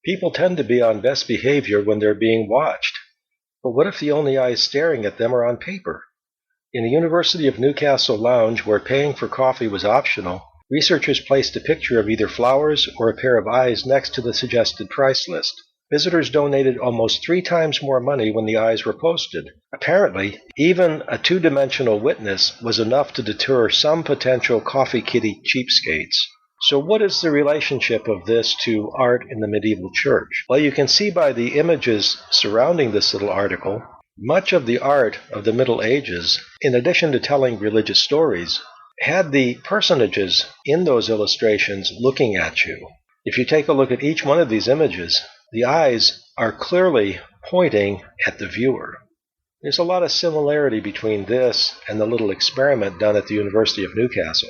People tend to be on best behavior when they're being watched. But what if the only eyes staring at them are on paper? In the University of Newcastle lounge, where paying for coffee was optional, researchers placed a picture of either flowers or a pair of eyes next to the suggested price list. Visitors donated almost 3 times more money when the eyes were posted. Apparently, even a 2-dimensional witness was enough to deter some potential coffee kitty cheapskates. So what is the relationship of this to art in the medieval church? Well, you can see by the images surrounding this little article, much of the art of the Middle Ages, in addition to telling religious stories, had the personages in those illustrations looking at you. If you take a look at each one of these images, the eyes are clearly pointing at the viewer. There's a lot of similarity between this and the little experiment done at the University of Newcastle,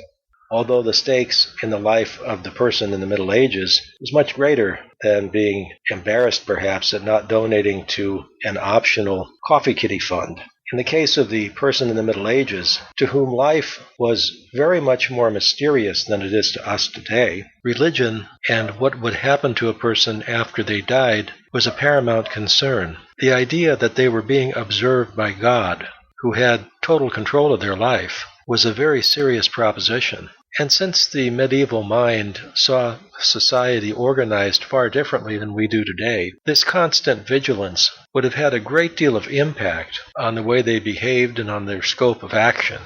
although the stakes in the life of the person in the Middle Ages was much greater than being embarrassed perhaps at not donating to an optional coffee kitty fund. In the case of the person in the Middle Ages, to whom life was very much more mysterious than it is to us today, religion and what would happen to a person after they died was a paramount concern. The idea that they were being observed by God, who had total control of their life, was a very serious proposition. And since the medieval mind saw society organized far differently than we do today, this constant vigilance would have had a great deal of impact on the way they behaved and on their scope of action.